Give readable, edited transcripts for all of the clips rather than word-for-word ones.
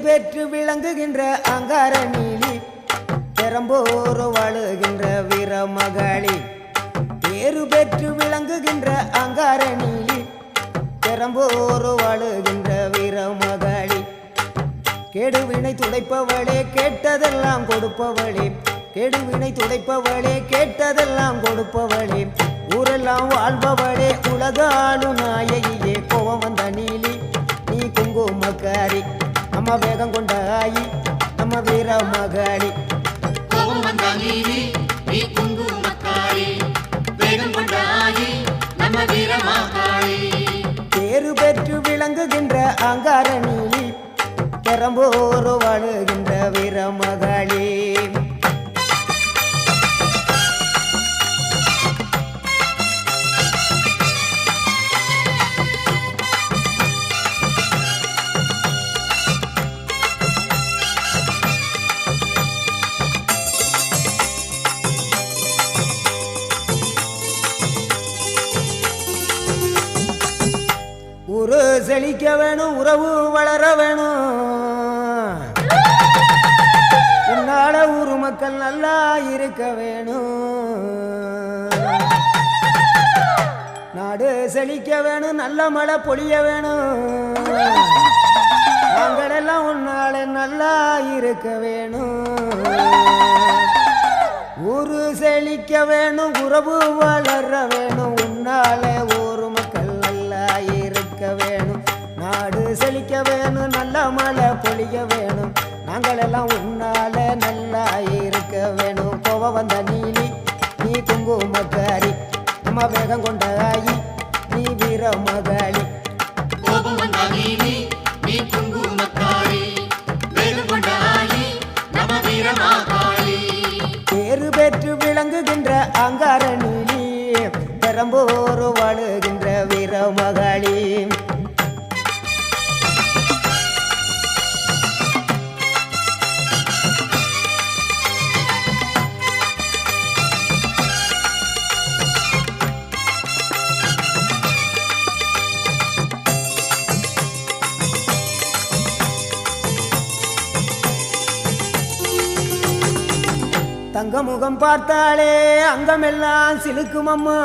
பெற்று விளங்குகின்ற அங்கார நீலி பெரம்போர் வாழுகின்ற வீரமகளி. பேரு பெற்று விளங்குகின்ற அங்கார நீலி பெரம்போர் வாழுகின்ற வீரமகளி. கெடுவினை துடைப்பவளே கேட்டதெல்லாம் கொடுப்பவளே, கெடுவினை துடைப்பவளே கேட்டதெல்லாம் கொடுப்பவளே, ஊரெல்லாம் வாழ்பவளே உலகாளும் நாயகியே. கோவம் வந்த நீலி நீ குங்குமக்காரி, நம்ம வேகம் கொண்ட ஆயி நம்ம வீர மகளி. கோபம் வந்த நீலி நீ குங்குமக்காரி, வேகம் கொண்ட ஆயி நம்ம வீர மகளி. பேரு பெற்று விளங்குகின்ற அங்கார நீலி பெரம்போர் வாழுகின்ற வீர மகளி. ஊரு செழிக்க வேணும், உறவு வளர வேணும், உன்னால ஊரு மக்கள் நல்லா இருக்க வேணும். நாடு செழிக்க வேணும், நல்ல மழை பொழிய வேணும், நாங்களெல்லாம் உன்னால நல்லா இருக்க வேணும். ஊரு செழிக்க வேணும், உறவு வளர வேணும், உன்னால ஊரு மக்கள் நல்லா இருக்க வேணும். நாடு செழிக்க வேணும், நல்ல மழை பொழிய வேணும், நாங்களெல்லாம் உன்னால நல்லா இருக்க வேணும். கோவம் வந்த நீலி நீ குங்குமக்காரி, நம்ம வேகம் கொண்ட ஆயி நீ வீர மகளி. கோபம் வந்த நீலி நீ குங்குமக்காரி, வேகம் கொண்ட ஆயி நம்ம வீர மகளி. பேரு பெற்று விளங்குகின்ற அங்கார நீலி பெரம்போர் வாழுகின்ற வீர மகளி. தங்க முகம் பார்த்தாலே அங்கமெல்லாம் சிலுக்கும் அம்மா,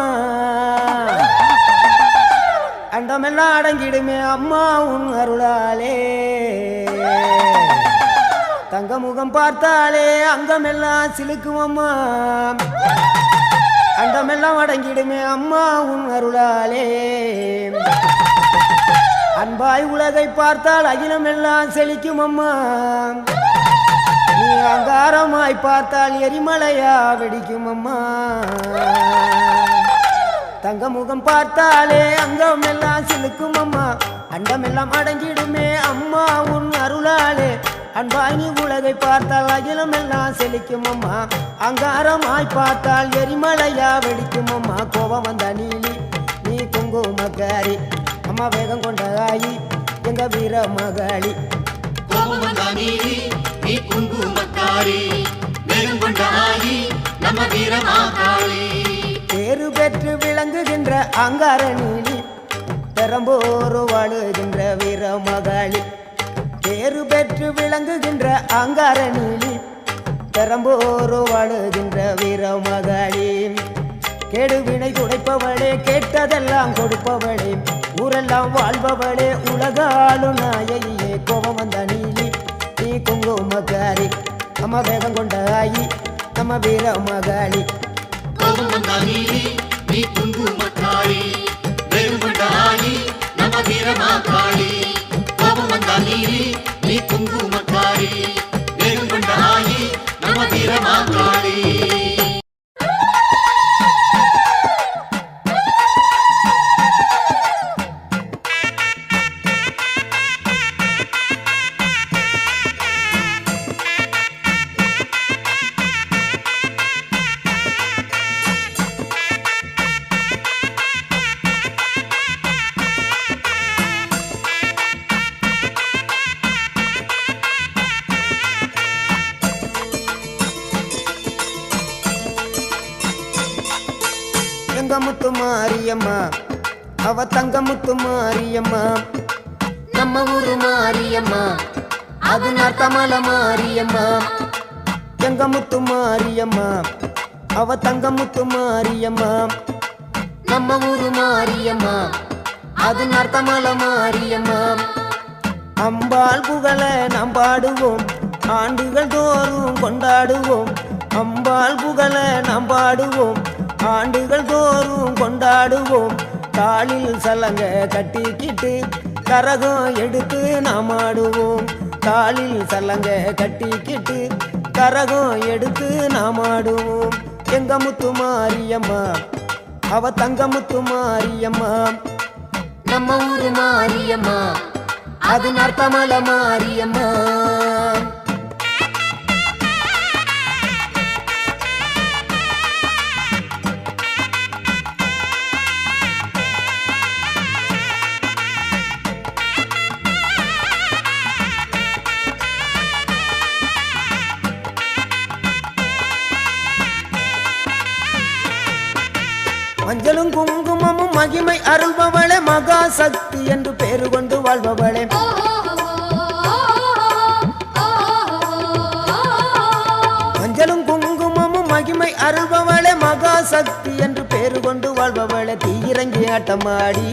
அண்டமெல்லாம் அடங்கிடுமே அம்மா உன் அருளாலே. தங்க முகம் பார்த்தாலே அங்கமெல்லாம் சிலுக்கும் அம்மா, அண்டமெல்லாம் அடங்கிடுமே அம்மா உன் அருளாலே. அன்பாய் உலகை பார்த்தால் அகிலமெல்லாம் செழிக்கும் அம்மா, நீ அங்காரமாய் பார்த்தால் எரிமலையா வெடிக்கும் அம்மா. தங்க முகம் பார்த்தாலே அங்கம் எல்லாம் சிலுக்கும் அம்மா, அண்டம் எல்லாம் அடங்கிடுமே அம்மா உன் அருளாலே. அன்பாய் நீ உலகை பார்த்தால் அகிலம் எல்லாம் செழிக்கும் அம்மா, அங்காரமாய் பார்த்தால் எரிமலையா வெடிக்கும் அம்மா. கோபம் வந்த நீலி நீ குங்குமக்காரி, அம்மா வேகம் கொண்ட ஆயி எங்க வீர மகளி. கோபம் வந்த நீலி நீ குங்குமக்காரி, வேகம் கொண்ட ஆயி நம்ம வீர மகளி. பேரு பெற்று விளங்குகின்ற அங்கார நீலி பெரம்போர் வாழுகின்ற வீர மகளி. பேரு பெற்று விளங்குகின்ற அங்கார நீலி பெரம்போர் வாழுகின்ற வீர மகளி. கெடுவினை துடைப்பவளே கேட்டதெல்லாம் கொடுப்பவளே, ஊரெல்லாம் வாழ்பவளே உலகாளும் நாயகியே. கோபம் வந்த நீலி நீ குங்குமக்காரி, நம்ம வேகம் கொண்ட ஆயி நம்ம வீர மகளி. கோபம் வந்த நீலி நீ குங்குமக்காரி, வேகம் கொண்ட ஆயி நம்ம வீர மகளி. கோபம் வந்த நீலி நீ குங்குமக்காரி, வேகம் கொண்ட ஆயி நம்ம வீர மகளி. எங்க முத்து மாரியம்மா அவ தங்க முத்து மாரியம்மா நம்ம ஊரு மாரியம்மா அது நத்தமல மாரியம்மா எங்க முத்து மாரியம்மா அவ தங்க முத்து மாரியம்மா நம்ம ஊரு மாரியம்மா அது நத்தமல மாரியம்மா அம்பாள் புகழ நாம் பாடுவோம் ஆண்டுகள் தோறும் கொண்டாடுவோம் அம்பாள் புகழ நாம் பாடுவோம் ஆண்டுகள் தோறும் கொண்டாடுவோம் காலில் சலங்க கட்டிக்கிட்டு கரகம் எடுத்து நாம் ஆடுவோம் காலில் சலங்க கட்டிக்கிட்டு கரகம் எடுத்து நாம் ஆடுவோம் எங்க முத்து மாரியம்மா அவ தங்க முத்து மாரியம்மா நம்ம ஊரு மாரியம்மா அது நத்தமல மாரியம்மா மஞ்சளும் குங்குமமும் மகிமை அருள்பவளே மகா சக்தி என்று பேரு கொண்டு வாழ்பவளே மஞ்சளும் குங்குமமும் மகிமை அருள்பவளே மகா சக்தி என்று பேரு கொண்டு வாழ்பவளே தீயிறங்கி ஆட்டமாடி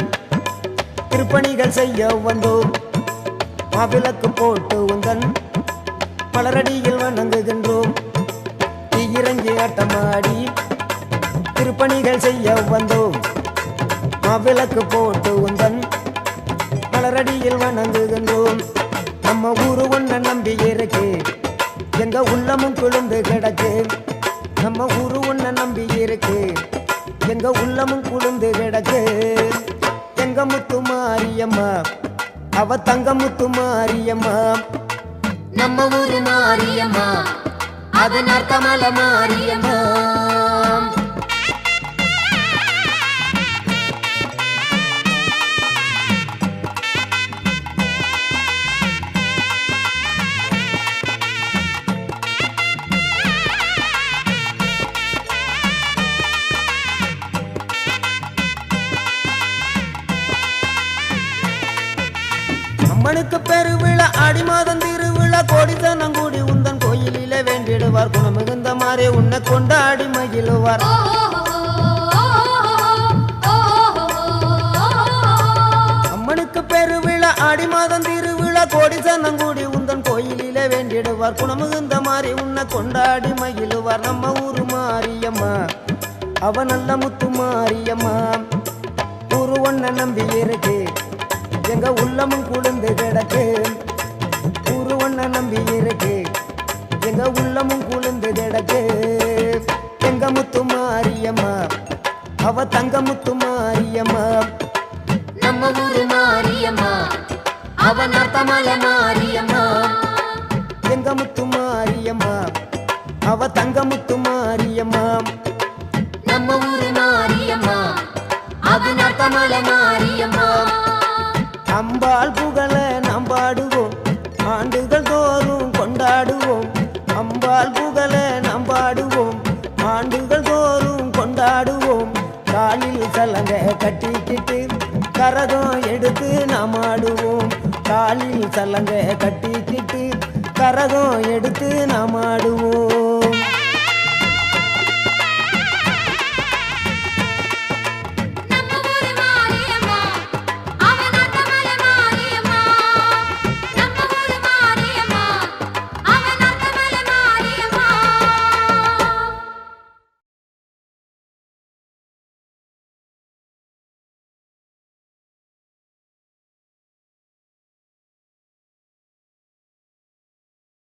திருப்பணிகள் செய்ய வந்தோம் மாவிளக்கு போட்டு உந்தன் மலரடியில் வணங்குகின்றோம் தீயிறங்கி ஆட்டமாடி திருப்பணிகள் செய்ய வந்தோம் மாவிளக்கு போட்டு உந்தன் மலரடியில் வணங்குகின்றோம் நம்ம ஊரு ஒன்ன நம்பி இருக்கு எங்க உள்ளமும் குளிர்ந்து கிடக்கு நம்ம ஊரு ஒன்ன நம்பி இருக்கு எங்க உள்ளமும் குளிர்ந்து கிடக்கு எங்க முத்து மாரியம்மா அவ தங்க முத்து மாரியம்மா நம்ம ஊரு மாரியம்மா அது நத்தமல மாரியம்மா அம்மனுக்கு பெருவிழா ஆடி மாதம் திருவிழா கோடித்தனம் கூடி உந்தன் கோயிலிலே வேண்டிடுவார் குணமிகுந்த மாறே உன்னை கொண்டாடி மகிழுவார் அம்மனுக்கு பெருவிழா ஆடி மாதம் திருவிழா கோடித்தனம் கூடி உந்தன் கோயிலிலே வேண்டிடுவார் குணமிகுந்த மாறே உன்னை கொண்டாடி மகிழுவார் நம்ம ஊரு மாரியம்மா அவ நல்ல முத்து மாரியம்மா ஊரு ஒன்ன நம்பி இருக்கு எங்க உள்ளமும் குளிர்ந்து கிடக்கு ஊரு ஒன்ன நம்பி இருக்கு எங்க உள்ளமும் குளிர்ந்து கிடக்கு எங்க முத்து மாரியம்மா அவ தங்க முத்து மாரியம்மா நம்ம ஊரு மாரியம்மா அவ நத்தமல மாரியம்மா எங்க முத்து மாரியம்மா அவ தங்க முத்து மாரியம்மா நம்ம ஊரு மாரியம்மா அது நத்தமல மாரியம்மா அம்பாள் புகழ நாம் பாடுவோம் ஆண்டுகள் தோறும் கொண்டாடுவோம் அம்பாள் புகழ நாம் பாடுவோம் ஆண்டுகள் தோறும் கொண்டாடுவோம் காலில் சலங்க கட்டிக்கிட்டு கரகம் எடுத்து நாம் ஆடுவோம் காலில் சலங்க கட்டிக்கிட்டு கரகம் எடுத்து நாம் ஆடுவோம்